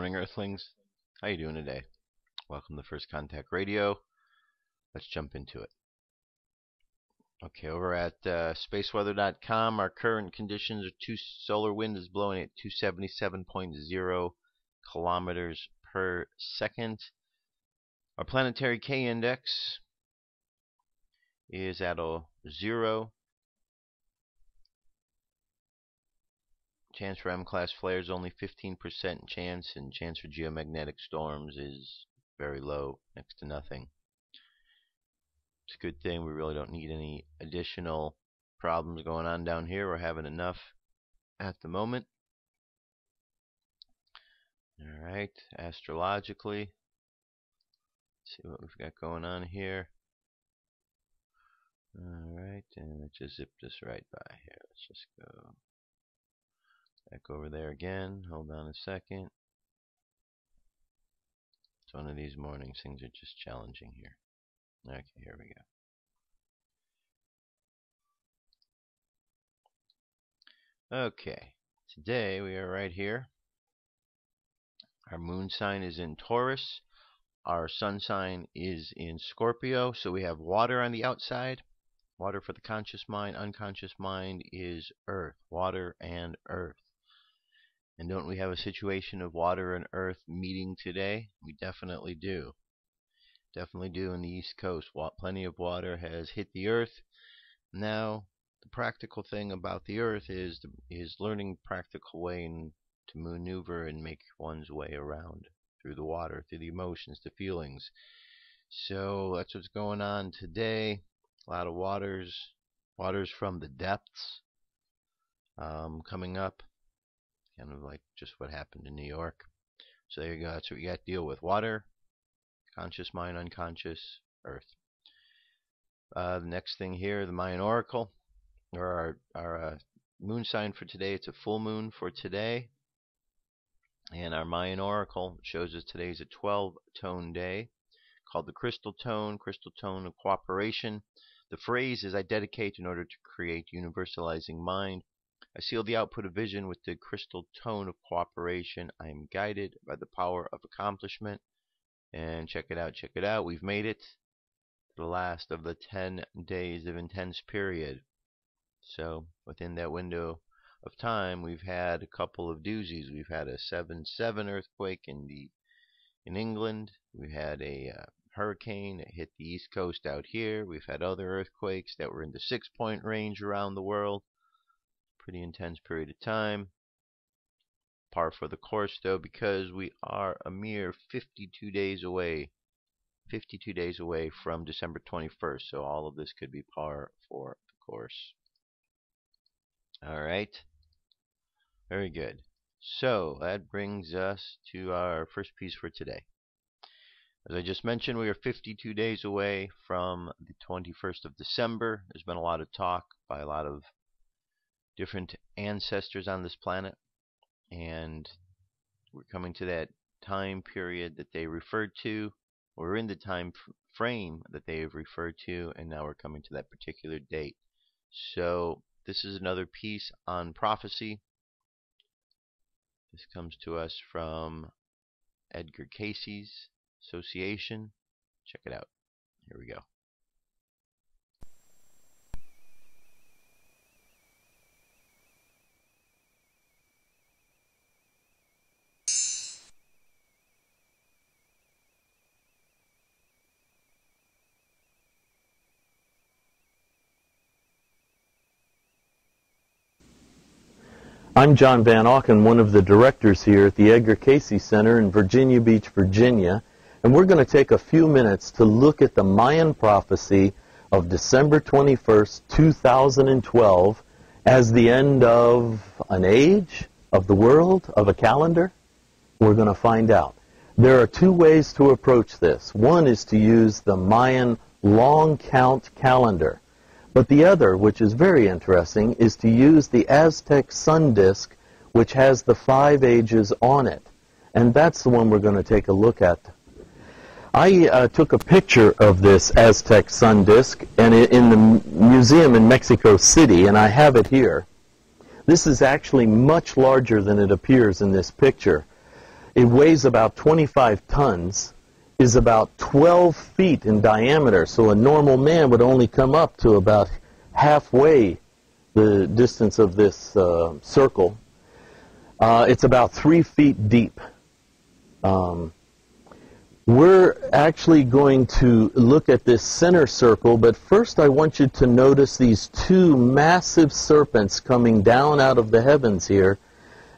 morning, Earthlings. How you doing today? Welcome to First Contact Radio. Let's jump into it. Okay, over at spaceweather.com, our current conditions are solar wind is blowing at 277.0 kilometers per second. Our planetary K index is at a 0. Chance for M-class flares only 15% chance, and chance for geomagnetic storms is very low, next to nothing. It's a good thing. We really don't need any additional problems going on down here. We're having enough at the moment. Alright, astrologically, let's see what we've got going on here. Alright, and it just zipped us right by here. Let's just go back over there again. Hold on a second. It's one of these mornings. Things are just challenging here. Okay, here we go. Okay, today we are right here. Our moon sign is in Taurus. Our sun sign is in Scorpio. So we have water on the outside. Water for the conscious mind. Unconscious mind is earth. Water and earth. And don't we have a situation of water and earth meeting today? We definitely do. Definitely do in the East Coast. Plenty of water has hit the earth. Now, the practical thing about the earth is learning practical way to maneuver and make one's way around through the water, through the emotions, the feelings. So that's what's going on today. A lot of waters from the depths coming up. Kind of like just what happened in New York. So there you go. That's what you got to deal with. Water, conscious mind, unconscious, earth. The next thing here, the Mayan Oracle, or our moon sign for today. It's a full moon for today. And our Mayan Oracle shows us today is a 12-tone day called the crystal tone of cooperation. The phrase is, I dedicate in order to create universalizing mind. I seal the output of vision with the crystal tone of cooperation. I am guided by the power of accomplishment. And check it out. We've made it to the last of the 10 days of intense period. So within that window of time, we've had a couple of doozies. We've had a 7.7 earthquake in England. We had a hurricane that hit the East Coast out here. We've had other earthquakes that were in the 6-point range around the world. Pretty intense period of time. Par for the course though, because we are a mere 52 days away from December 21st. So all of this could be par for the course. Alright. Very good. So that brings us to our first piece for today. As I just mentioned, we are 52 days away from the 21st of December. There's been a lot of talk by a lot of different ancestors on this planet, and we're coming to that time period that they referred to. We're in the time frame that they have referred to, and now we're coming to that particular date. So this is another piece on prophecy. This comes to us from Edgar Cayce's Association. Check it out. Here we go. I'm John Van Auken, one of the directors here at the Edgar Cayce Center in Virginia Beach, Virginia, and we're going to take a few minutes to look at the Mayan prophecy of December 21st, 2012 as the end of an age, of the world, of a calendar. We're going to find out. There are two ways to approach this. One is to use the Mayan long count calendar. But the other, which is very interesting, is to use the Aztec sun disk, which has the 5 ages on it. And that's the one we're going to take a look at. I took a picture of this Aztec sun disk and in the museum in Mexico City, and I have it here. This is actually much larger than it appears in this picture. It weighs about 25 tons, is about 12 feet in diameter, so a normal man would only come up to about halfway the distance of this circle. It's about 3 feet deep. We're actually going to look at this center circle, but first I want you to notice these two massive serpents coming down out of the heavens here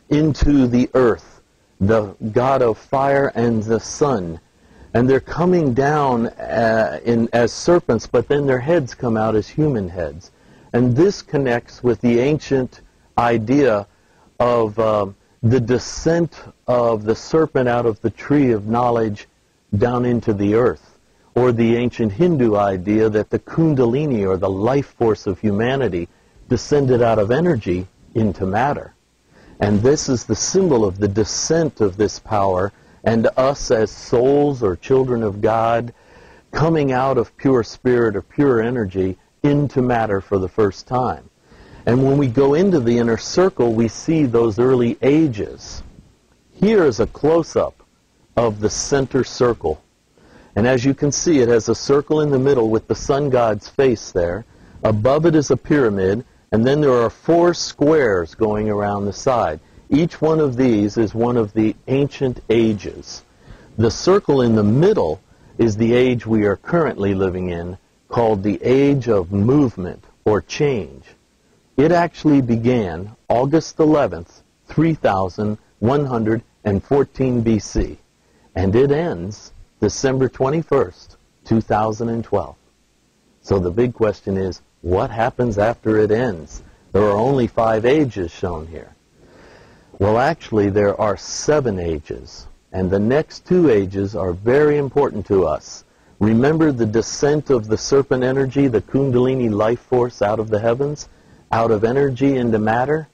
into the earth, the god of fire and the sun. And they're coming down as serpents, but then their heads come out as human heads. And this connects with the ancient idea of the descent of the serpent out of the tree of knowledge down into the earth, or the ancient Hindu idea that the kundalini, or the life force of humanity, descended out of energy into matter. And this is the symbol of the descent of this power, and us as souls or children of God coming out of pure spirit or pure energy into matter for the first time. And when we go into the inner circle, we see those early ages. Here is a close-up of the center circle. And as you can see, it has a circle in the middle with the sun god's face there. Above it is a pyramid, and then there are 4 squares going around the side. Each one of these is one of the ancient ages. The circle in the middle is the age we are currently living in, called the age of movement or change. It actually began August 11th, 3114 BC. And it ends December 21st, 2012. So the big question is, what happens after it ends? There are only 5 ages shown here. Well, actually, there are 7 ages. And the next 2 ages are very important to us. Remember the descent of the serpent energy, the kundalini life force out of the heavens, out of energy into matter,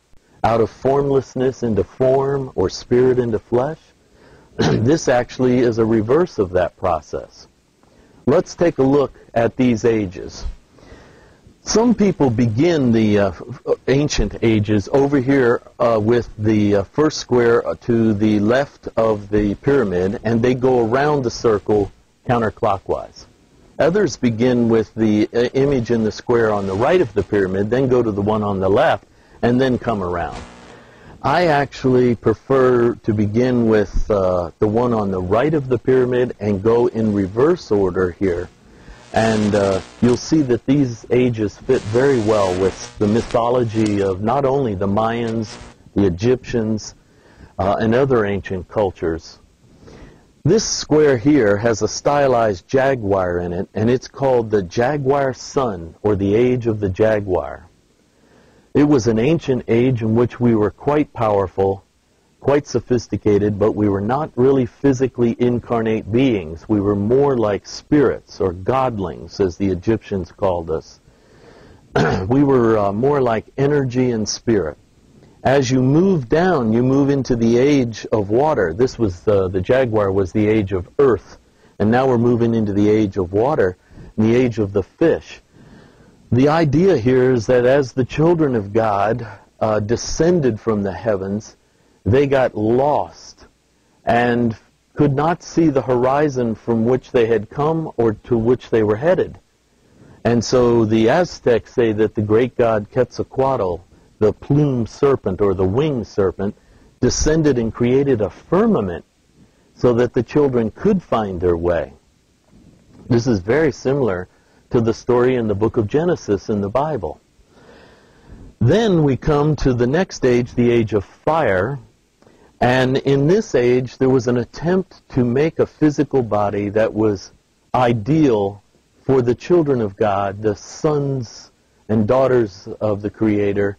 out of formlessness into form, or spirit into flesh? This actually is a reverse of that process. Let's take a look at these ages. Some people begin the ancient ages over here with the first square to the left of the pyramid, and they go around the circle counterclockwise. Others begin with the image in the square on the right of the pyramid, then go to the one on the left, and then come around. I actually prefer to begin with the one on the right of the pyramid and go in reverse order here. And you'll see that these ages fit very well with the mythology of not only the Mayans, the Egyptians, and other ancient cultures. This square here has a stylized jaguar in it, and it's called the Jaguar Sun, or the Age of the Jaguar. It was an ancient age in which we were quite powerful, quite sophisticated, but we were not really physically incarnate beings. We were more like spirits, or godlings, as the Egyptians called us. We were more like energy and spirit. As you move down, you move into the age of water. This was the jaguar was the age of earth, and now we're moving into the age of water, the age of the fish. The idea here is that as the children of God descended from the heavens, they got lost and could not see the horizon from which they had come or to which they were headed. And so the Aztecs say that the great god Quetzalcoatl, the plumed serpent or the winged serpent, descended and created a firmament so that the children could find their way. This is very similar to the story in the book of Genesis in the Bible. Then we come to the next age, the age of fire. And in this age, there was an attempt to make a physical body that was ideal for the children of God, the sons and daughters of the Creator,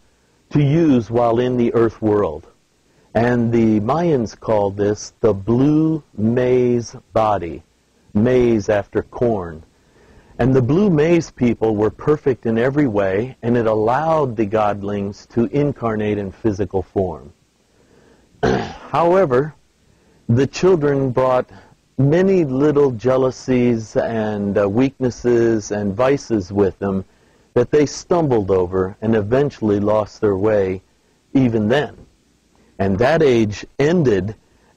to use while in the earth world. And the Mayans called this the blue maize body, maize after corn. And the blue maize people were perfect in every way, and it allowed the godlings to incarnate in physical form. However, the children brought many little jealousies and weaknesses and vices with them that they stumbled over and eventually lost their way even then. And that age ended,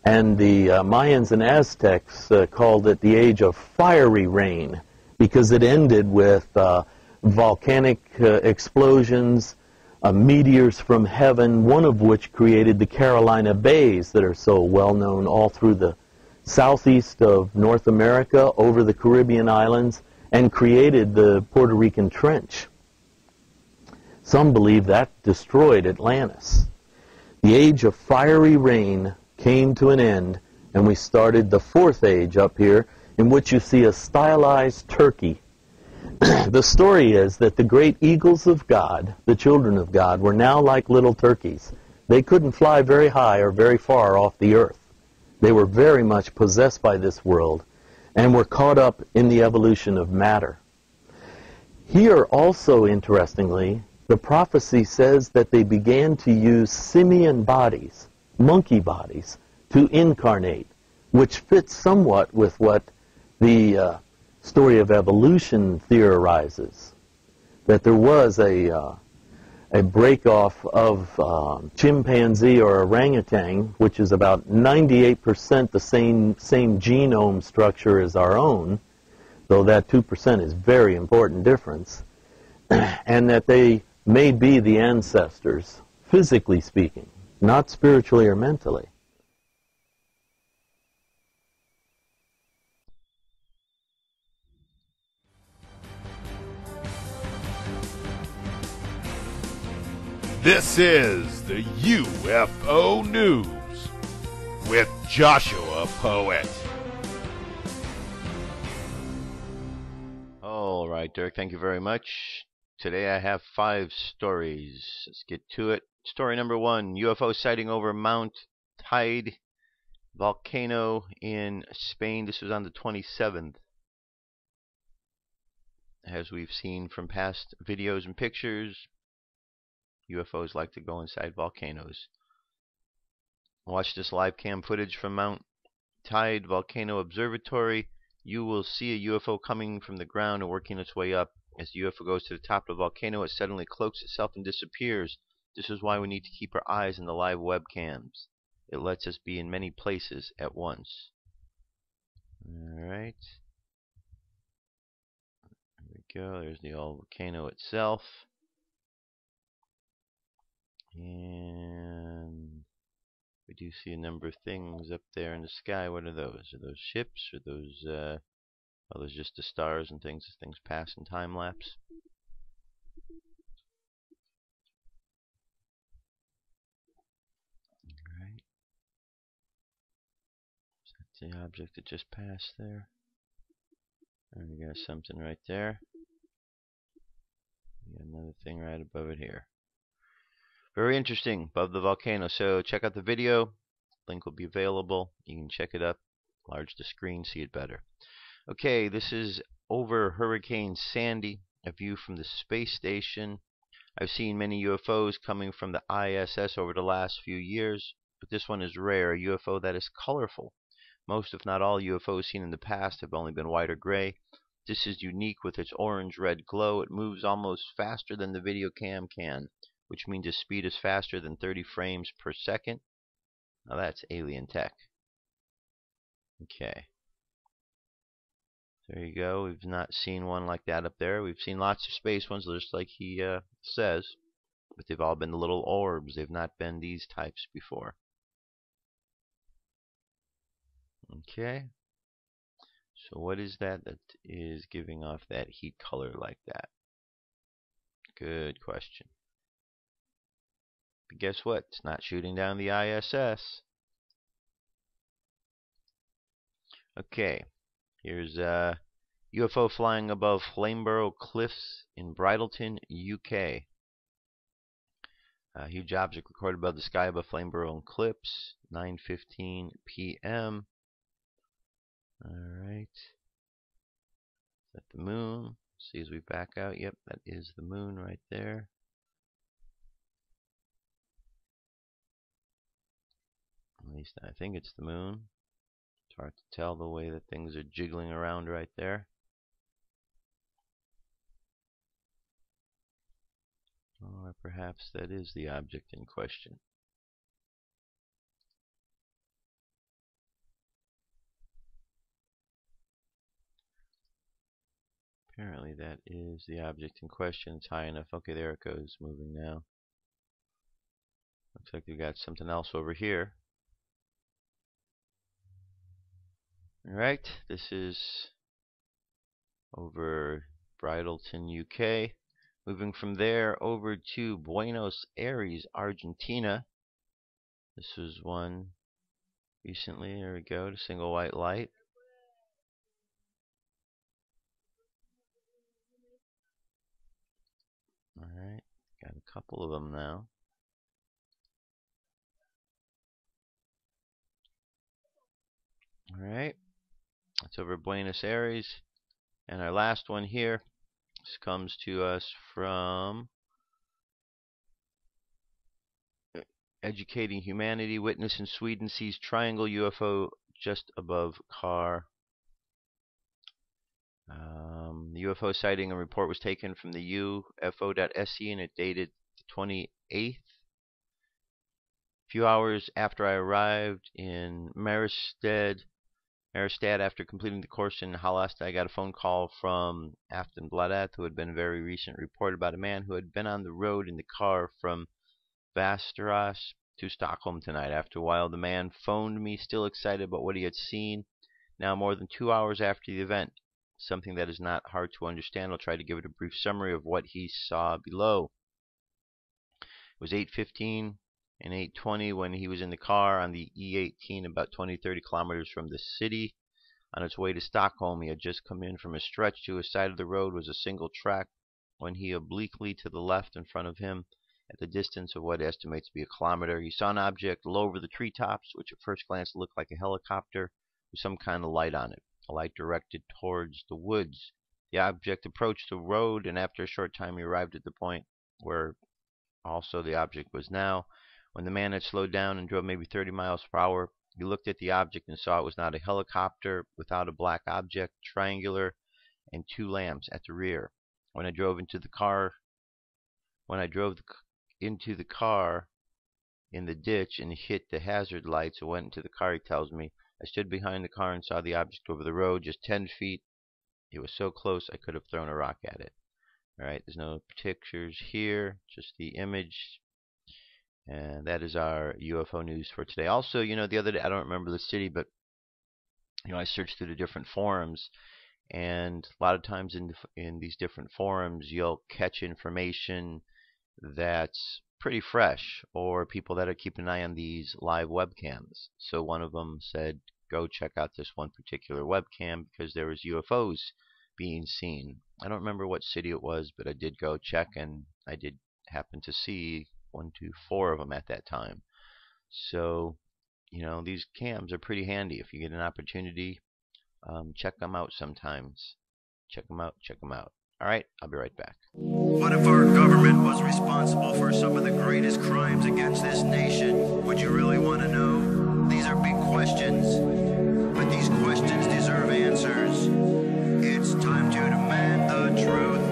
And the Mayans and Aztecs called it the age of fiery rain because it ended with volcanic explosions, meteors from heaven, one of which created the Carolina Bays that are so well known all through the southeast of North America, over the Caribbean islands, and created the Puerto Rican Trench. Some believe that destroyed Atlantis. The age of fiery rain came to an end, and we started the fourth age up here, in which you see a stylized turkey. The story is that the great eagles of God, the children of God, were now like little turkeys. They couldn't fly very high or very far off the earth. They were very much possessed by this world and were caught up in the evolution of matter. Here also, interestingly, the prophecy says that they began to use simian bodies, monkey bodies, to incarnate, which fits somewhat with what the story of evolution theorizes, that there was a break-off of chimpanzee or orangutan, which is about 98% the same genome structure as our own, though that 2% is very important difference, and that they may be the ancestors, physically speaking, not spiritually or mentally. This is the UFO News with Joshua Poet. All right, Dirk, thank you very much. Today I have 5 stories. Let's get to it. Story number 1, UFO sighting over Mount Teide volcano in Spain. This was on the 27th. As we've seen from past videos and pictures, UFOs like to go inside volcanoes. Watch this live cam footage from Mount Teide Volcano Observatory. You will see a UFO coming from the ground and working its way up. As the UFO goes to the top of the volcano, it suddenly cloaks itself and disappears. This is why we need to keep our eyes on the live webcams. It lets us be in many places at once. Alright. There we go. There's the old volcano itself. And we do see a number of things up there in the sky. What are those? Are those ships? Are those oh, those just the stars and things as things pass in time lapse? Alright. Is that the object that just passed there? And we got something right there. We got another thing right above it here. Very interesting, above the volcano. So check out the video. Link will be available. You can check it up, enlarge the screen, see it better. Okay, this is over Hurricane Sandy, a view from the space station. I've seen many UFOs coming from the ISS over the last few years, but this one is rare, a UFO that is colorful. Most, if not all, UFOs seen in the past have only been white or gray. This is unique with its orange-red glow. It moves almost faster than the video cam can, which means its speed is faster than 30 frames per second. Now that's alien tech. Okay. There you go. We've not seen one like that up there. We've seen lots of space ones, just like he says, but they've all been the little orbs. They've not been these types before. Okay. So what is that is giving off that heat color like that? Good question. But guess what? It's not shooting down the ISS. Okay. Here's a UFO flying above Flamborough Cliffs in Bridlington, UK. A huge object recorded above the sky above Flamborough Cliffs, 9:15 p.m. Alright. Is that the moon? See as we back out. Yep, that is the moon right there. At least I think it's the moon. It's hard to tell the way that things are jiggling around right there. Or perhaps that is the object in question. Apparently that is the object in question. It's high enough. Okay, there it goes, moving now. Looks like we got something else over here. Alright, this is over Bridlington, UK. Moving from there over to Buenos Aires, Argentina. This was one recently. There we go, the single white light. Alright, got a couple of them now. Alright, that's over Buenos Aires. And our last one here, this comes to us from Educating Humanity. Witness in Sweden sees triangle UFO just above car. The UFO sighting and report was taken from the UFO.se and it dated the 28th. A few hours after I arrived in Mariestad after completing the course in Hallast, I got a phone call from Aftonbladet, who had been a very recent report about a man who had been on the road in the car from Västerås to Stockholm tonight. After a while, the man phoned me, still excited about what he had seen. Now, more than 2 hours after the event, something that is not hard to understand. I'll try to give it a brief summary of what he saw below. It was 8:15 and 8:20 when he was in the car on the E18 about 20-30 kilometers from the city. On its way to Stockholm, he had just come in from a stretch. To his side of the road was a single track when he obliquely to the left in front of him, at the distance of what estimates to be a kilometer, he saw an object low over the treetops, which at first glance looked like a helicopter with some kind of light on it, a light directed towards the woods. The object approached the road, and after a short time he arrived at the point where also the object was now. When the man had slowed down and drove maybe 30 miles per hour, he looked at the object and saw it was not a helicopter, without a black object, triangular, and 2 lamps at the rear. When I drove into the car in the ditch and hit the hazard lights and went into the car, he tells me, I stood behind the car and saw the object over the road, just 10 feet. It was so close I could have thrown a rock at it. Alright, there's no pictures here, just the image. And that is our UFO news for today. Also, the other day, I don't remember the city, but I searched through the different forums, and a lot of times in these different forums, you'll catch information that's pretty fresh, or people that are keeping an eye on these live webcams. So one of them said, go check out this one particular webcam because there was UFOs being seen. I don't remember what city it was, but I did go check, and I did happen to see 1, 2, 4 of them at that time. So, these cams are pretty handy. If you get an opportunity, check them out sometimes. Check them out. All right, I'll be right back. What if our government was responsible for some of the greatest crimes against this nation? Would you really want to know? These are big questions, but these questions deserve answers. It's time to demand the truth.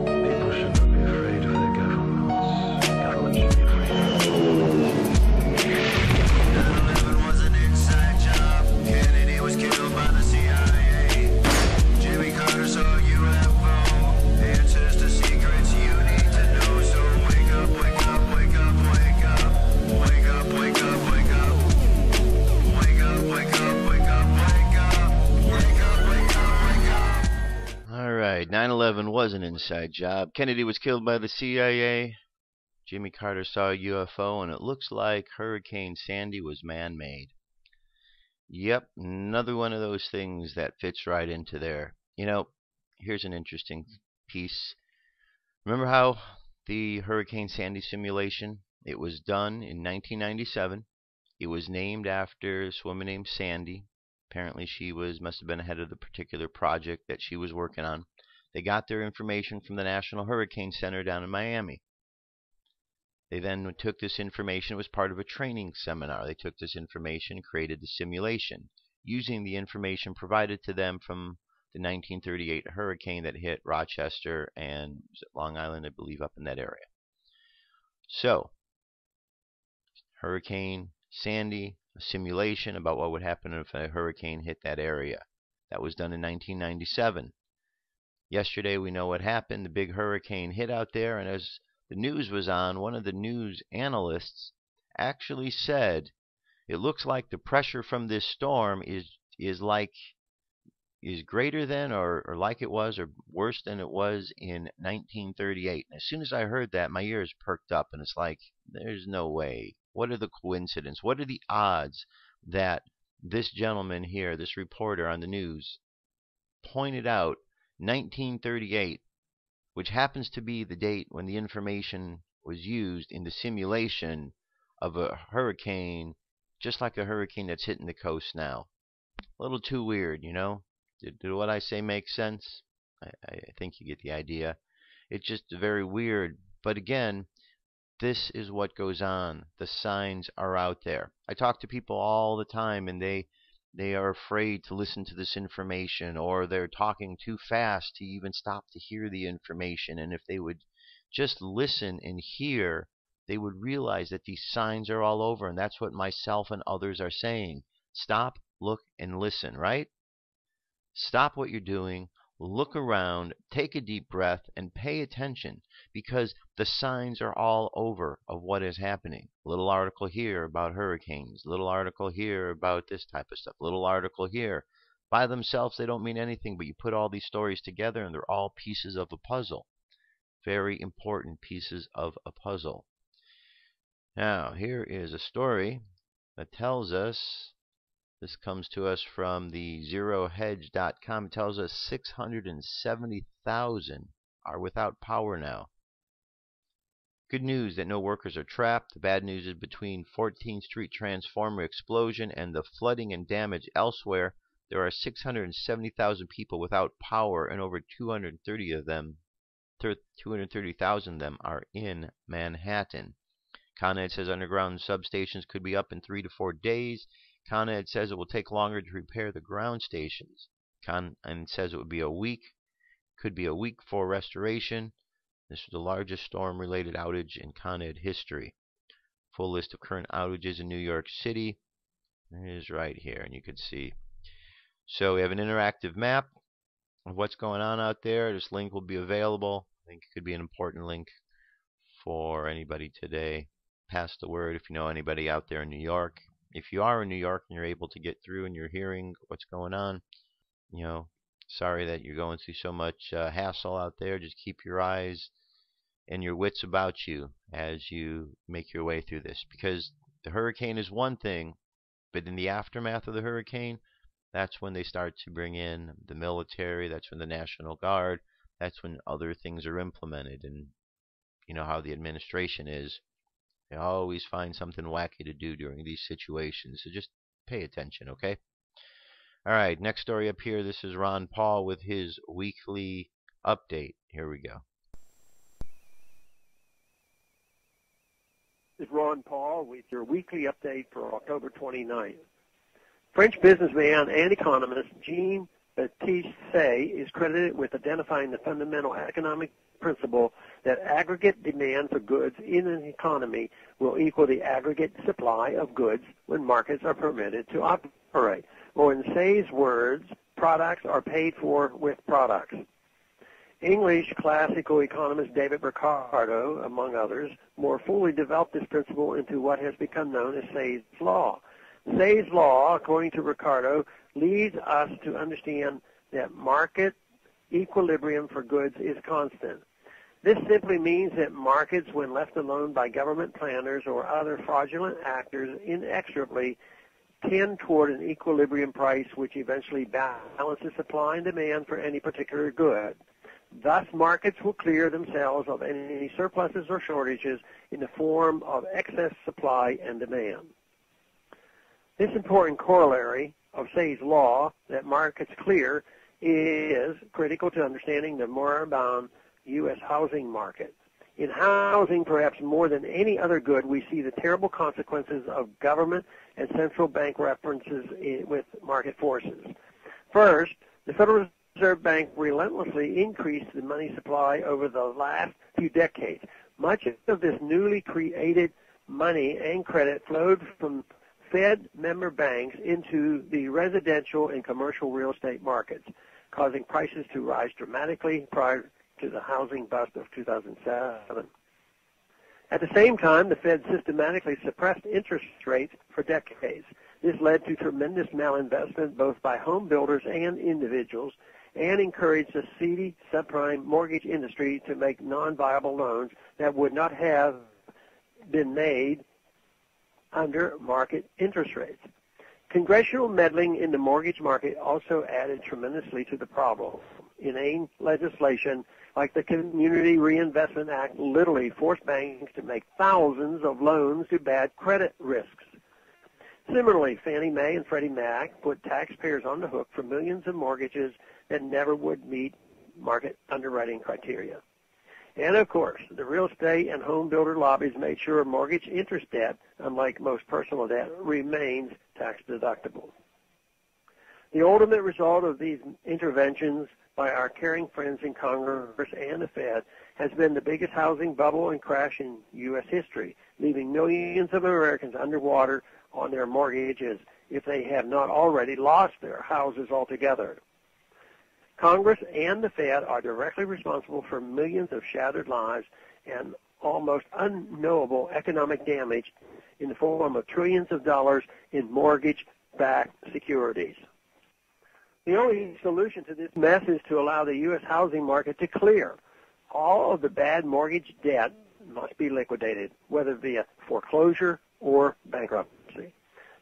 People shouldn't be afraid of their governments. Governments should be afraid of them. 9/11 was an inside job. Kennedy was killed by the CIA. Jimmy Carter saw a UFO. Answers to secrets you need to know. So wake up, wake up, wake up, wake up. Wake up, wake up, wake up. Wake up, wake up, wake up, wake up. Wake up, wake up, wake up. All right, 9/11 was an inside job. Kennedy was killed by the CIA. Jimmy Carter saw a UFO, and it looks like Hurricane Sandy was man-made. Yep, another one of those things that fits right into there. Here's an interesting piece. Remember how the Hurricane Sandy simulation, it was done in 1997. It was named after this woman named Sandy. Apparently she must have been ahead of the particular project that she was working on. They got their information from the National Hurricane Center down in Miami. They then took this information. It was part of a training seminar. They took this information, created the simulation, using the information provided to them from the 1938 hurricane that hit Rochester and Long Island, I believe, up in that area. So, Hurricane Sandy, a simulation about what would happen if a hurricane hit that area. That was done in 1997. Yesterday, we know what happened. The big hurricane hit out there, and as the news was on, one of the news analysts actually said, it looks like the pressure from this storm is greater than or like it was or worse than it was in 1938. And as soon as I heard that, my ears perked up, and it's like, there's no way. What are the coincidences? What are the odds that this gentleman here, this reporter on the news, pointed out 1938, which happens to be the date when the information was used in the simulation of a hurricane, just like a hurricane that's hitting the coast now. A little too weird, you know? Did what I say make sense? I think you get the idea. It's just very weird. But again, this is what goes on. The signs are out there. I talk to people all the time, and they are afraid to listen to this information, or they're talking too fast to even stop to hear the information. And if they would just listen and hear, they would realize that these signs are all over. And that's what myself and others are saying. Stop, look, and listen, right? Stop what you're doing, look around, take a deep breath, and pay attention, because the signs are all over of what is happening. A little article here about hurricanes, a little article here about this type of stuff, a little article here. By themselves, they don't mean anything, but you put all these stories together, and they're all pieces of a puzzle. Very important pieces of a puzzle. Now, here is a story that tells us, this comes to us from the zerohedge.com. It tells us 670,000 are without power now. Good news that no workers are trapped. The bad news is between 14th Street transformer explosion and the flooding and damage elsewhere, there are 670,000 people without power, and over 230,000 of them are in Manhattan. Con Ed says underground substations could be up in 3 to 4 days. Con Ed says it will take longer to repair the ground stations. Con Ed says it would be a week. Could be a week for restoration. This is the largest storm-related outage in Con Ed history. Full list of current outages in New York City. It is right here, and you can see. So we have an interactive map of what's going on out there. This link will be available. I think it could be an important link for anybody today. Pass the word if you know anybody out there in New York. If you are in New York and you're able to get through and you're hearing what's going on, you know, sorry that you're going through so much hassle out there. Just keep your eyes and your wits about you as you make your way through this. Because the hurricane is one thing, but in the aftermath of the hurricane, that's when they start to bring in the military. That's when the National Guard. That's when other things are implemented. And you know how the administration is. They always find something wacky to do during these situations. So just pay attention, okay? All right, next story up here. This is Ron Paul with his weekly update. Here we go. This is Ron Paul with your weekly update for October 29th. French businessman and economist Jean-Baptiste Say is credited with identifying the fundamental economic principle that aggregate demand for goods in an economy will equal the aggregate supply of goods when markets are permitted to operate. Or in Say's words, products are paid for with products. English classical economist David Ricardo, among others, more fully developed this principle into what has become known as Say's Law. Say's Law, according to Ricardo, leads us to understand that market equilibrium for goods is constant. This simply means that markets, when left alone by government planners or other fraudulent actors, inexorably tend toward an equilibrium price which eventually balances supply and demand for any particular good. Thus, markets will clear themselves of any surpluses or shortages in the form of excess supply and demand. This important corollary of Say's Law, that markets clear, is critical to understanding the moribund U.S. housing market. In housing, perhaps more than any other good, we see the terrible consequences of government and central bank references with market forces. First, the Federal Reserve Bank relentlessly increased the money supply over the last few decades. Much of this newly created money and credit flowed from Fed member banks into the residential and commercial real estate markets. causing prices to rise dramatically prior to the housing bust of 2007. At the same time, the Fed systematically suppressed interest rates for decades. This led to tremendous malinvestment both by home builders and individuals, and encouraged the seedy subprime mortgage industry to make non-viable loans that would not have been made under market interest rates. Congressional meddling in the mortgage market also added tremendously to the problem. Inane legislation like the Community Reinvestment Act literally forced banks to make thousands of loans to bad credit risks. Similarly, Fannie Mae and Freddie Mac put taxpayers on the hook for millions of mortgages that never would meet market underwriting criteria. And of course, the real estate and home builder lobbies made sure mortgage interest debt, unlike most personal debt, remains tax deductible. The ultimate result of these interventions by our caring friends in Congress and the Fed has been the biggest housing bubble and crash in U.S. history, leaving millions of Americans underwater on their mortgages if they have not already lost their houses altogether. Congress and the Fed are directly responsible for millions of shattered lives and almost unknowable economic damage in the form of trillions of dollars in mortgage-backed securities. The only solution to this mess is to allow the U.S. housing market to clear. All of the bad mortgage debt must be liquidated, whether via foreclosure or bankruptcy.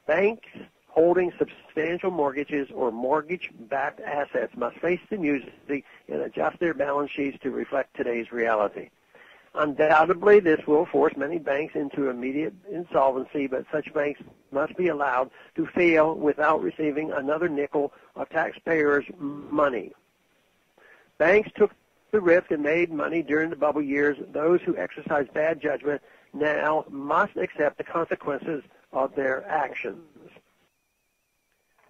Banks holding substantial mortgages or mortgage-backed assets must face the music and adjust their balance sheets to reflect today's reality. Undoubtedly, this will force many banks into immediate insolvency, but such banks must be allowed to fail without receiving another nickel of taxpayers' money. Banks took the risk and made money during the bubble years. Those who exercise bad judgment now must accept the consequences of their actions.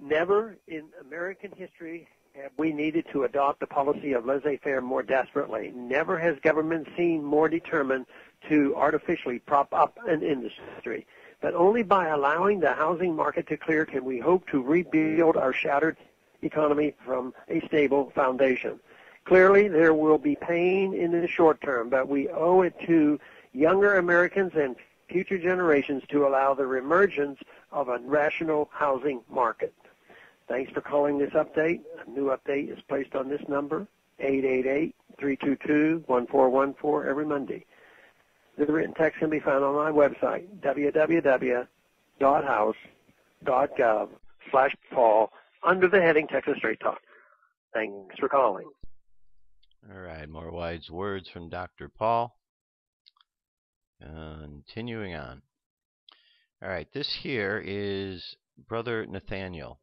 Never in American history have we needed to adopt the policy of laissez-faire more desperately. Never has government seemed more determined to artificially prop up an industry. But only by allowing the housing market to clear can we hope to rebuild our shattered economy from a stable foundation. Clearly, there will be pain in the short term, but we owe it to younger Americans and future generations to allow the reemergence of a rational housing market. Thanks for calling this update. A new update is placed on this number, 888-322-1414, every Monday. The written text can be found on my website, www.house.gov/Paul, under the heading Texas Straight Talk. Thanks for calling. All right, more wise words from Dr. Paul. Continuing on. All right, this here is Brother Nathaniel,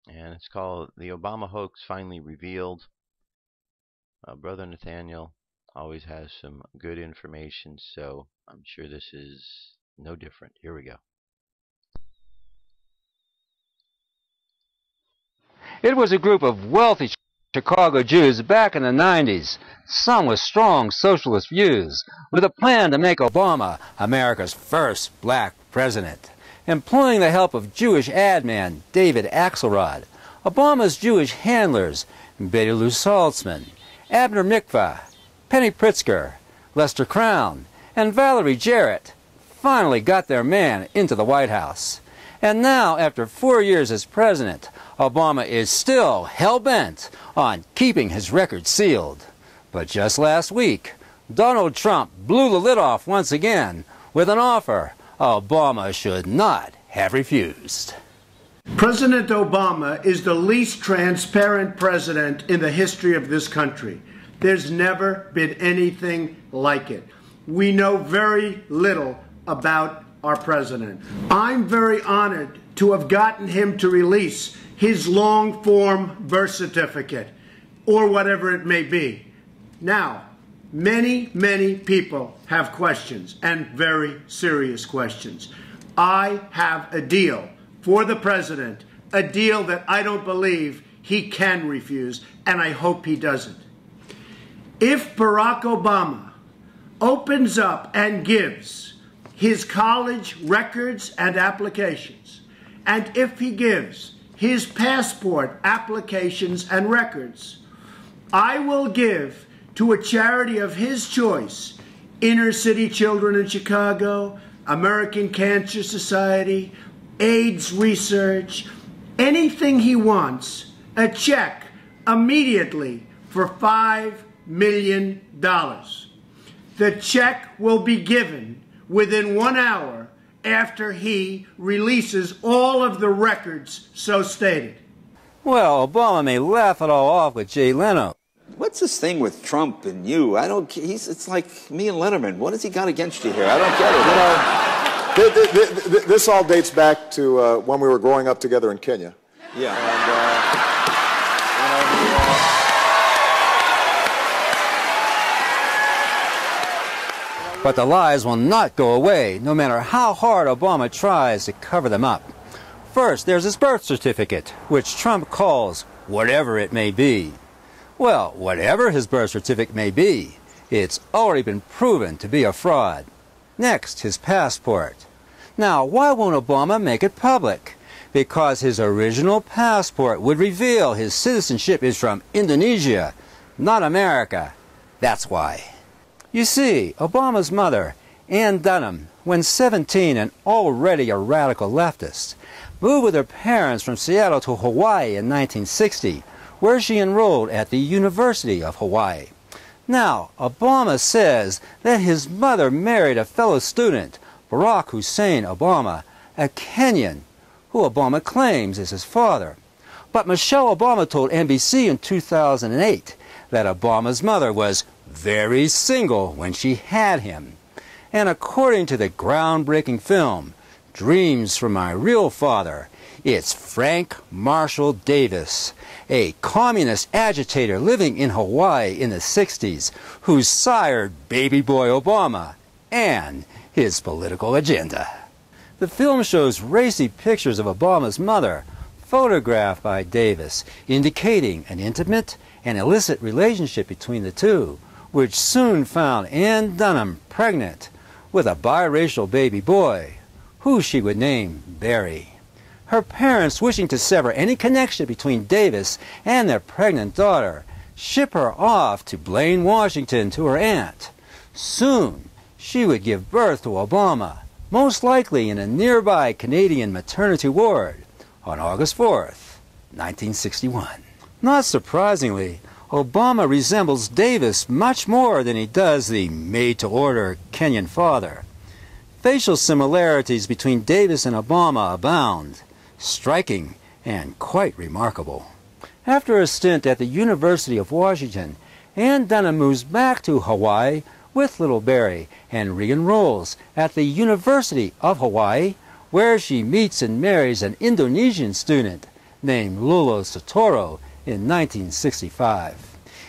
and it's called The Obama Hoax Finally Revealed. Brother Nathaniel always has some good information, so I'm sure this is no different. Here we go. It was a group of wealthy Chicago Jews back in the 90s, some with strong socialist views, with a plan to make Obama America's first black president. Employing the help of Jewish ad man David Axelrod, Obama's Jewish handlers Bailouts Saltzman, Abner Mikva, Penny Pritzker, Lester Crown, and Valerie Jarrett finally got their man into the White House. And now, after 4 years as president, Obama is still hell-bent on keeping his record sealed. But just last week, Donald Trump blew the lid off once again with an offer Obama should not have refused. President Obama is the least transparent president in the history of this country. There's never been anything like it. We know very little about our president. I'm very honored to have gotten him to release his long-form birth certificate, or whatever it may be. Now, many people have questions, and very serious questions. I have a deal for the president, a deal that I don't believe he can refuse, and I hope he doesn't. If Barack Obama opens up and gives his college records and applications, and if he gives his passport applications and records, I will give to a charity of his choice, Inner City Children in Chicago, American Cancer Society, AIDS research, anything he wants, a check immediately for $5 million. The check will be given within 1 hour after he releases all of the records so stated. Well, Obama may laugh it all off with Jay Leno. What's this thing with Trump and you? It's like me and Letterman. What has he got against you here? I don't get it. You know, this all dates back to when we were growing up together in Kenya. Yeah. But the lies will not go away, no matter how hard Obama tries to cover them up. First, there's his birth certificate, which Trump calls whatever it may be. Well, whatever his birth certificate may be, it's already been proven to be a fraud. Next, his passport. Now, why won't Obama make it public? Because his original passport would reveal his citizenship is from Indonesia, not America. That's why. You see, Obama's mother, Ann Dunham, when 17 and already a radical leftist, moved with her parents from Seattle to Hawaii in 1960, where she enrolled at the University of Hawaii. Now, Obama says that his mother married a fellow student, Barack Hussein Obama, a Kenyan, who Obama claims is his father. But Michelle Obama told NBC in 2008 that Obama's mother was very single when she had him. And according to the groundbreaking film, Dreams from My Real Father, it's Frank Marshall Davis, a communist agitator living in Hawaii in the 60s, who sired baby boy Obama and his political agenda. The film shows racy pictures of Obama's mother, photographed by Davis, indicating an intimate and illicit relationship between the two, which soon found Ann Dunham pregnant with a biracial baby boy, who she would name Barry. Her parents, wishing to sever any connection between Davis and their pregnant daughter, ship her off to Blaine, Washington to her aunt. Soon, she would give birth to Obama, most likely in a nearby Canadian maternity ward, on August 4th, 1961. Not surprisingly, Obama resembles Davis much more than he does the made-to-order Kenyan father. Facial similarities between Davis and Obama abound, striking and quite remarkable. After a stint at the University of Washington, Ann Dunham moves back to Hawaii with little Barry and re-enrolls at the University of Hawaii, where she meets and marries an Indonesian student named Lolo Sotoro in 1965.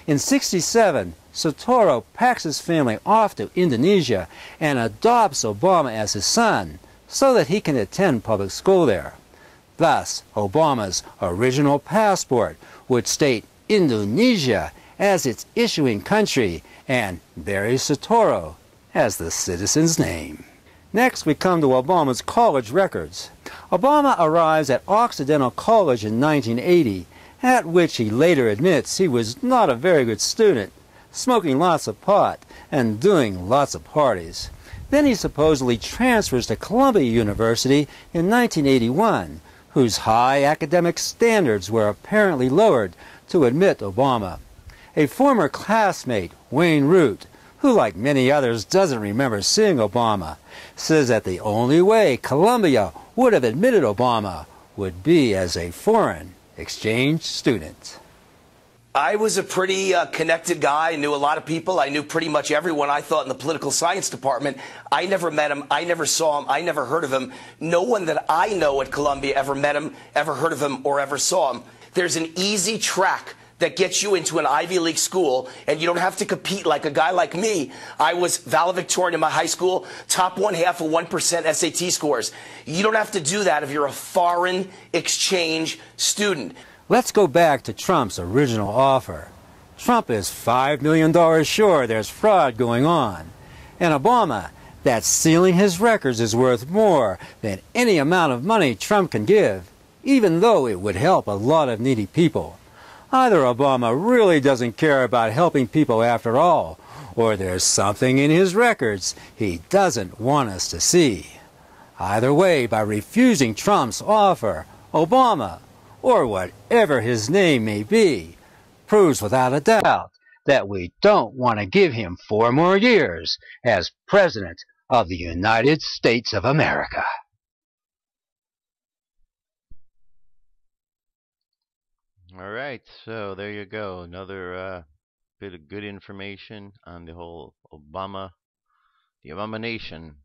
In 1967, Sotoro packs his family off to Indonesia and adopts Obama as his son so that he can attend public school there. Thus, Obama's original passport would state Indonesia as its issuing country and Barry Sotoro as the citizen's name. Next, we come to Obama's college records. Obama arrives at Occidental College in 1980, at which he later admits he was not a very good student, smoking lots of pot and doing lots of parties. Then he supposedly transfers to Columbia University in 1981, whose high academic standards were apparently lowered to admit Obama. A former classmate, Wayne Root, who like many others doesn't remember seeing Obama, says that the only way Columbia would have admitted Obama would be as a foreign exchange student. I was a pretty connected guy. I knew a lot of people. I knew pretty much everyone I thought in the political science department. I never met him. I never saw him. I never heard of him. No one that I know at Columbia ever met him, ever heard of him, or ever saw him. There's an easy track that gets you into an Ivy League school, and you don't have to compete like a guy like me. I was valedictorian in my high school, top 1/2 of 1% SAT scores. You don't have to do that if you're a foreign exchange student. Let's go back to Trump's original offer. Trump is $5 million sure there's fraud going on. And Obama, that sealing his records is worth more than any amount of money Trump can give, even though it would help a lot of needy people. Either Obama really doesn't care about helping people after all, or there's something in his records he doesn't want us to see. Either way, by refusing Trump's offer, Obama, or whatever his name may be, proves without a doubt that we don't want to give him 4 more years as President of the United States of America. All right, so there you go. Another bit of good information on the whole the abomination.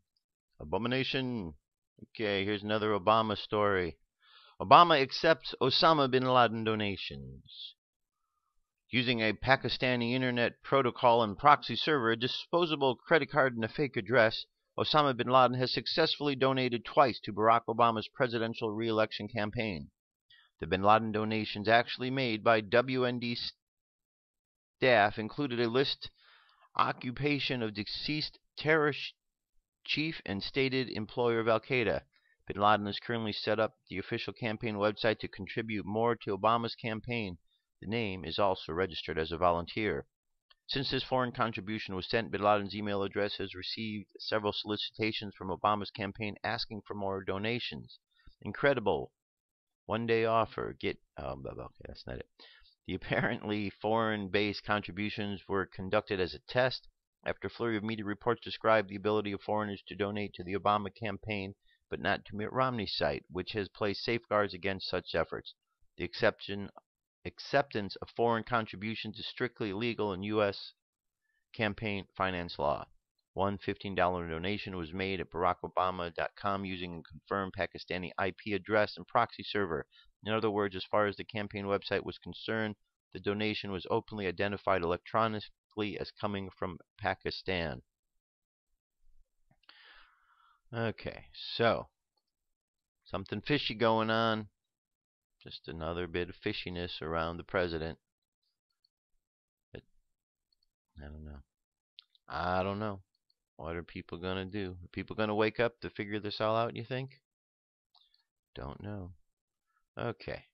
Abomination. Okay, here's another Obama story. Obama accepts Osama bin Laden donations. Using a Pakistani internet protocol and proxy server, a disposable credit card, and a fake address, Osama bin Laden has successfully donated twice to Barack Obama's presidential re-election campaign. The bin Laden donations actually made by WND staff included a list occupation of deceased terrorist chief and stated employer of Al-Qaeda. Bin Laden has currently set up the official campaign website to contribute more to Obama's campaign. The name is also registered as a volunteer. Since this foreign contribution was sent, bin Laden's email address has received several solicitations from Obama's campaign asking for more donations. Incredible. One-day offer. Okay, that's not it. The apparently foreign-based contributions were conducted as a test after a flurry of media reports described the ability of foreigners to donate to the Obama campaign, but not to Mitt Romney's site, which has placed safeguards against such efforts. The acceptance of foreign contributions is strictly illegal in U.S. campaign finance law. One $15 donation was made at BarackObama.com using a confirmed Pakistani IP address and proxy server. In other words, as far as the campaign website was concerned, the donation was openly identified electronically as coming from Pakistan. Okay, so something fishy going on. Just another bit of fishiness around the president. But I don't know. What are people going to do? Are people going to wake up to figure this all out, you think? Don't know. Okay.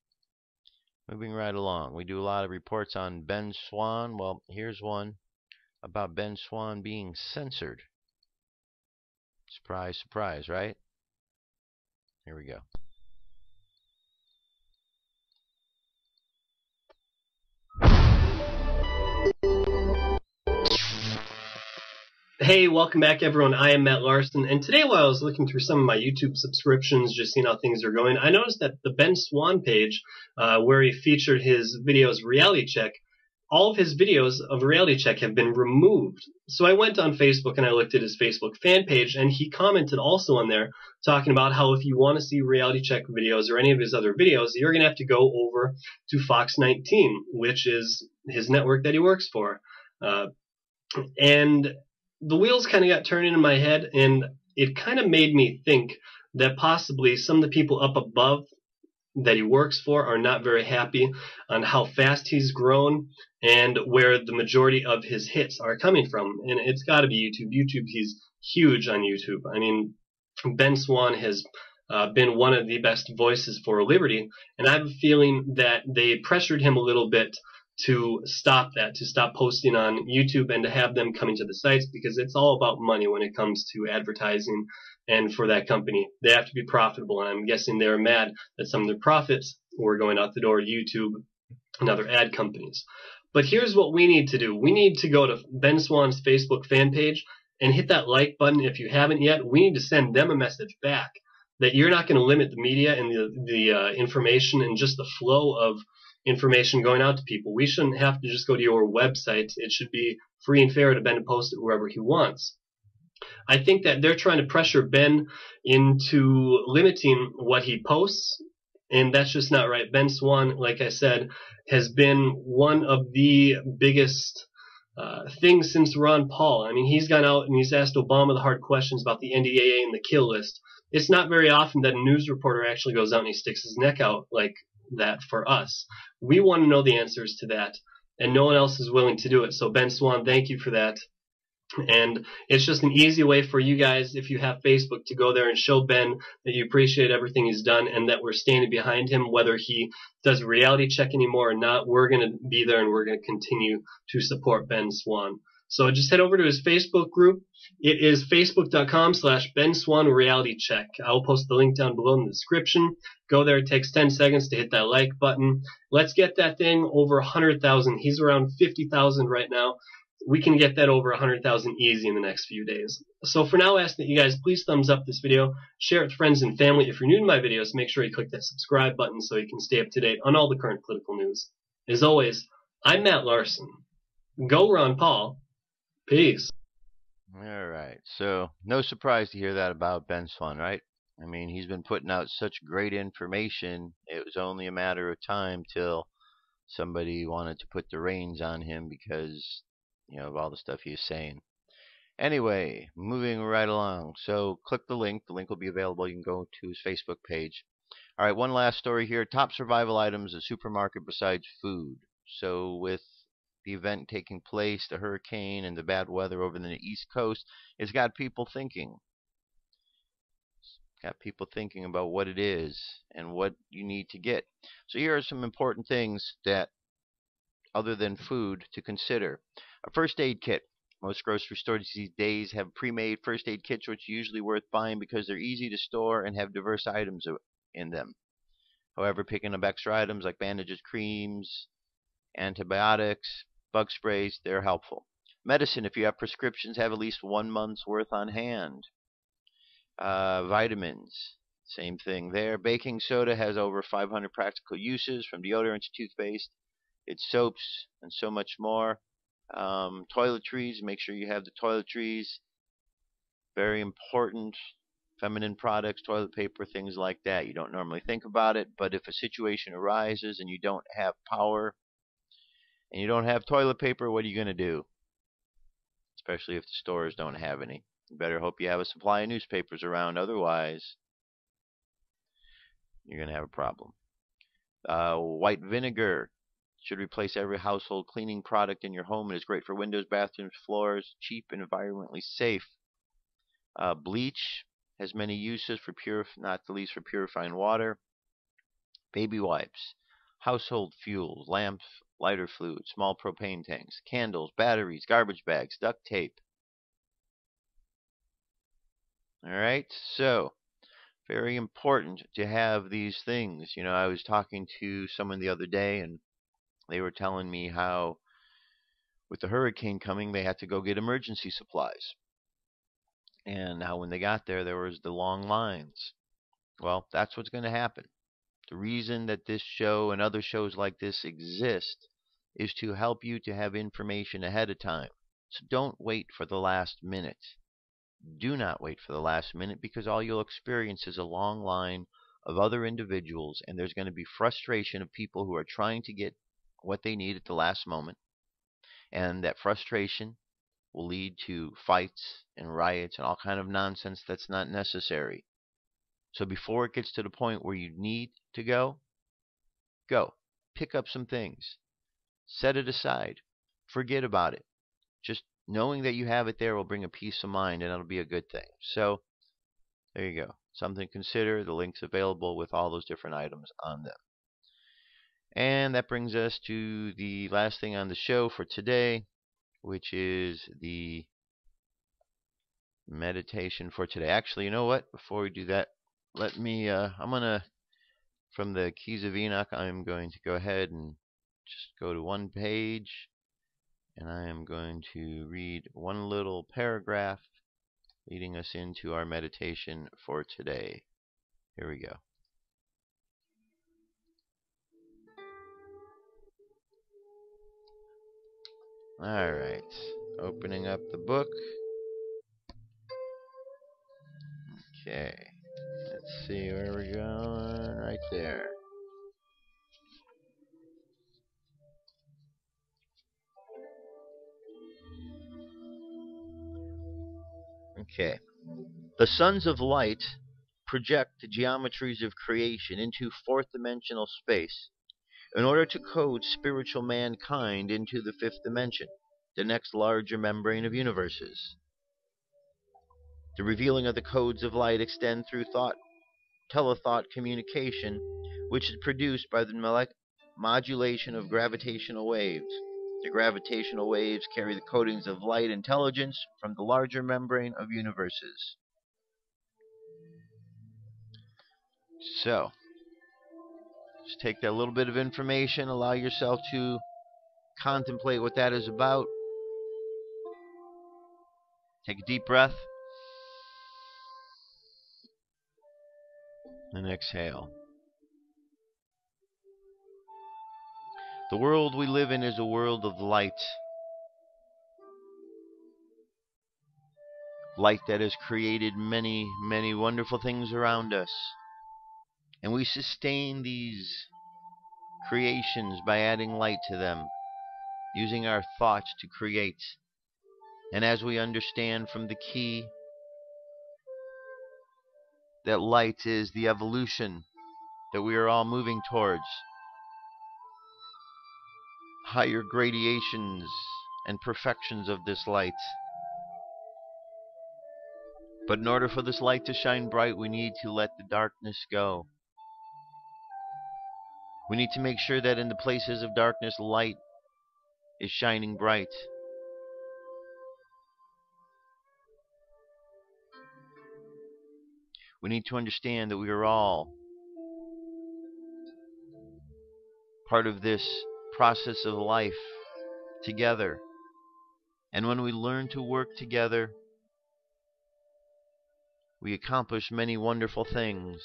Moving right along. We do a lot of reports on Ben Swann. Well, here's one about Ben Swann being censored. Surprise, surprise, right? Here we go. Hey, welcome back everyone. I am Matt Larson, and today while I was looking through some of my YouTube subscriptions, just seeing how things are going, I noticed that the Ben Swann page, where he featured his videos Reality Check, all of his videos of Reality Check have been removed. So I went on Facebook and I looked at his Facebook fan page, and he commented also on there talking about how if you want to see Reality Check videos or any of his other videos, you're going to have to go over to Fox 19, which is his network that he works for. And the wheels kind of got turning in my head, and it kind of made me think that possibly some of the people up above that he works for are not very happy on how fast he's grown and where the majority of his hits are coming from. And it's got to be YouTube. He's huge on YouTube. I mean, Ben Swann has been one of the best voices for liberty, and I have a feeling that they pressured him a little bit to stop that, to stop posting on YouTube and to have them coming to the sites, because it's all about money when it comes to advertising. And for that company, they have to be profitable. And I'm guessing they're mad that some of their profits were going out the door to YouTube and other ad companies. But here's what we need to do. We need to go to Ben Swann's Facebook fan page and hit that like button if you haven't yet. We need to send them a message back that you're not going to limit the media and the information and just the flow of information going out to people. We shouldn't have to just go to your website. It should be free and fair to Ben to post it wherever he wants. I think that they're trying to pressure Ben into limiting what he posts, and that's just not right. Ben Swann, like I said, has been one of the biggest things since Ron Paul. I mean, he's gone out and he's asked Obama the hard questions about the NDAA and the kill list. It's not very often that a news reporter actually goes out and he sticks his neck out like that for us. We want to know the answers to that, and no one else is willing to do it. So Ben Swann, thank you for that. And it's just an easy way for you guys, if you have Facebook, to go there and show Ben that you appreciate everything he's done and that we're standing behind him, whether he does a reality check anymore or not. We're going to be there and we're going to continue to support Ben Swann. So just head over to his Facebook group. It is facebook.com/Ben Swann Reality Check. I'll post the link down below in the description. Go there. It takes 10 seconds to hit that like button. Let's get that thing over 100,000. He's around 50,000 right now. We can get that over 100,000 easy in the next few days. So for now, I ask that you guys please thumbs up this video, share it with friends and family. If you're new to my videos, make sure you click that subscribe button so you can stay up to date on all the current political news. As always, I'm Matt Larson. Go Ron Paul. Peace. All right. So no surprise to hear that about Ben Swann, right? I mean, he's been putting out such great information. It was only a matter of time till somebody wanted to put the reins on him because, you know, of all the stuff he was saying. Anyway, moving right along. So click the link. The link will be available. You can go to his Facebook page. All right, one last story here. Top survival items at supermarket besides food. So with the event taking place, the hurricane and the bad weather over the East Coast, it's got people thinking. Got people thinking about what it is and what you need to get. So here are some important things that, other than food, to consider. A first aid kit. Most grocery stores these days have pre-made first aid kits, which are usually worth buying because they're easy to store and have diverse items in them. However, picking up extra items like bandages, creams, antibiotics, bug sprays, they're helpful. Medicine, if you have prescriptions, have at least 1 month's worth on hand. Vitamins, same thing there. Baking soda has over 500 practical uses, from deodorant to toothpaste. It's soaps and so much more. Toiletries, make sure you have the toiletries. Very important. Feminine products, toilet paper, things like that. You don't normally think about it, but if a situation arises and you don't have power and you don't have toilet paper, what are you going to do? Especially if the stores don't have any. You better hope you have a supply of newspapers around, otherwise you're going to have a problem. White vinegar should replace every household cleaning product in your home. It is great for windows, bathrooms, floors, cheap and environmentally safe. Bleach has many uses, for not the least for purifying water. Baby wipes, household fuels, lamps, lighter fluid, small propane tanks, candles, batteries, garbage bags, duct tape. Alright, so very important to have these things. You know, I was talking to someone the other day and they were telling me how with the hurricane coming they had to go get emergency supplies. And how when they got there was the long lines. Well, that's what's going to happen. The reason that this show and other shows like this exist is to help you to have information ahead of time. So don't wait for the last minute. Do not wait for the last minute, because all you'll experience is a long line of other individuals, and there's going to be frustration of people who are trying to get what they need at the last moment. And that frustration will lead to fights and riots and all kind of nonsense that's not necessary. So before it gets to the point where you need to go, pick up some things, set it aside, forget about it. Just knowing that you have it there will bring a peace of mind, and it'll be a good thing. So there you go, something to consider. The link's available with all those different items on them. And that brings us to the last thing on the show for today, which is the meditation for today. Actually, you know what? Before we do that, let me, from the Keys of Enoch, I'm going to go ahead and just go to one page, and I am going to read one little paragraph leading us into our meditation for today. Here we go. Alright, opening up the book. Okay, let's see where we're going. Right there. Okay. The sons of light project the geometries of creation into fourth-dimensional space in order to code spiritual mankind into the fifth dimension. the next larger membrane of universes. The revealing of the codes of light extend through telethought communication, which is produced by the modulation of gravitational waves. The gravitational waves carry the codings of light intelligence from the larger membrane of universes. So, just take that little bit of information, allow yourself to contemplate what that is about. Take a deep breath and exhale. The world we live in is a world of light. Light that has created many, many wonderful things around us. And we sustain these creations by adding light to them, using our thoughts to create. And as we understand from the key that light is the evolution that we are all moving towards, higher gradations and perfections of this light. But in order for this light to shine bright, we need to let the darkness go. We need to make sure that in the places of darkness, light is shining bright. We need to understand that we are all part of this process of life together. And when we learn to work together, we accomplish many wonderful things.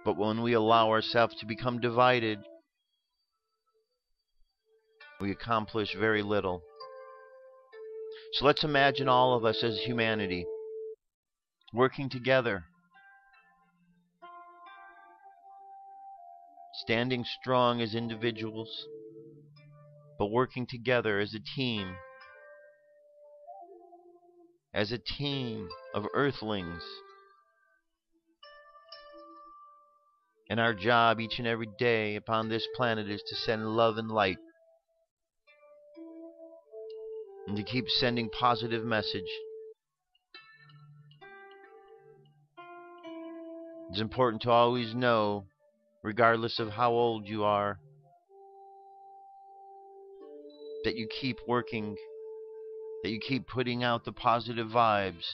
But when we allow ourselves to become divided, we accomplish very little. So let's imagine all of us as humanity working together, standing strong as individuals, but working together as a team of earthlings. And our job each and every day upon this planet is to send love and light, and to keep sending positive message. It's important to always know, regardless of how old you are, that you keep working, that you keep putting out the positive vibes.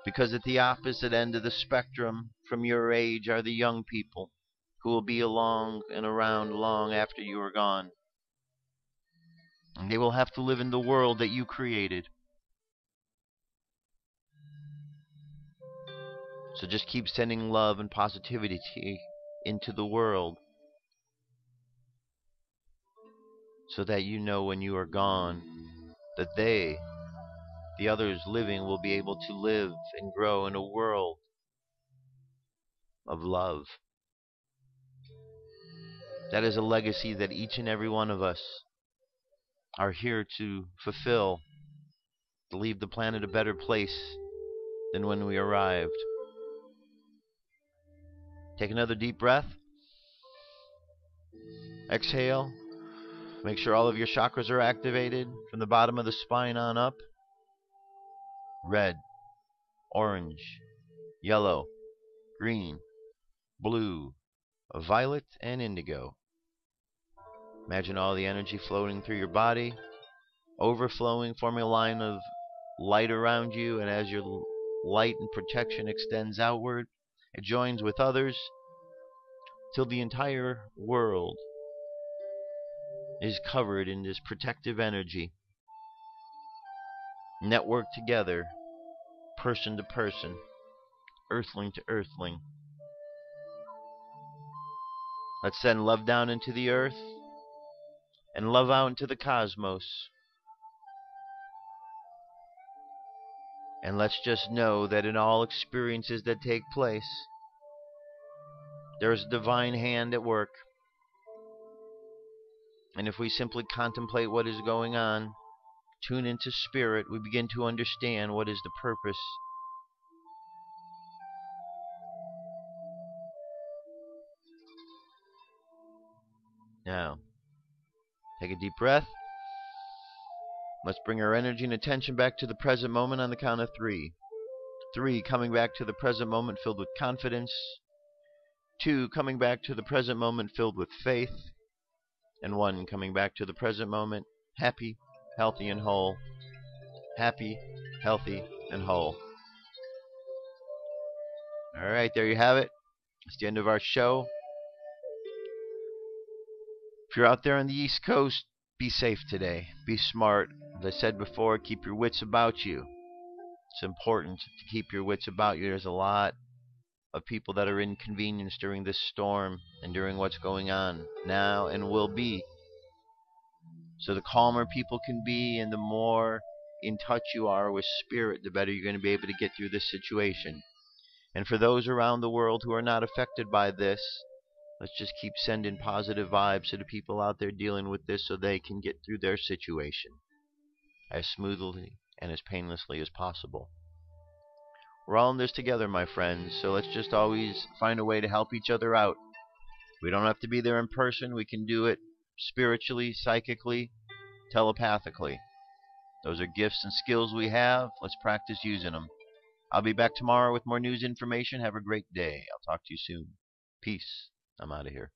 Because at the opposite end of the spectrum from your age are the young people who will be along and around long after you are gone. And they will have to live in the world that you created. So just keep sending love and positivity into the world, so that you know when you are gone that they, the others living, will be able to live and grow in a world of love. That is a legacy that each and every one of us are here to fulfill, to leave the planet a better place than when we arrived. Take another deep breath. Exhale. Make sure all of your chakras are activated from the bottom of the spine on up. Red, orange, yellow, green, blue, violet, and indigo. Imagine all the energy floating through your body, overflowing, forming a line of light around you, and as your light and protection extends outward, it joins with others till the entire world is covered in this protective energy, networked together, person to person, earthling to earthling. Let's send love down into the earth and love out into the cosmos. And let's just know that in all experiences that take place, there is a divine hand at work. And if we simply contemplate what is going on, tune into spirit, we begin to understand what is the purpose. Now, take a deep breath. Let's bring our energy and attention back to the present moment on the count of 3. 3, coming back to the present moment filled with confidence. 2, coming back to the present moment filled with faith. And 1, coming back to the present moment happy, healthy, and whole. Happy, healthy, and whole. All right, there you have it. It's the end of our show. If you're out there on the East Coast, be safe today. Be smart. As I said before, keep your wits about you. It's important to keep your wits about you. There's a lot of people that are inconvenienced during this storm and during what's going on now and will be. So the calmer people can be and the more in touch you are with spirit, the better you're going to be able to get through this situation. And for those around the world who are not affected by this, let's just keep sending positive vibes to the people out there dealing with this so they can get through their situation as smoothly and as painlessly as possible. We're all in this together, my friends, so let's just always find a way to help each other out. We don't have to be there in person. We can do it spiritually, psychically, telepathically. Those are gifts and skills we have. Let's practice using them. I'll be back tomorrow with more news information. Have a great day. I'll talk to you soon. Peace. I'm out of here.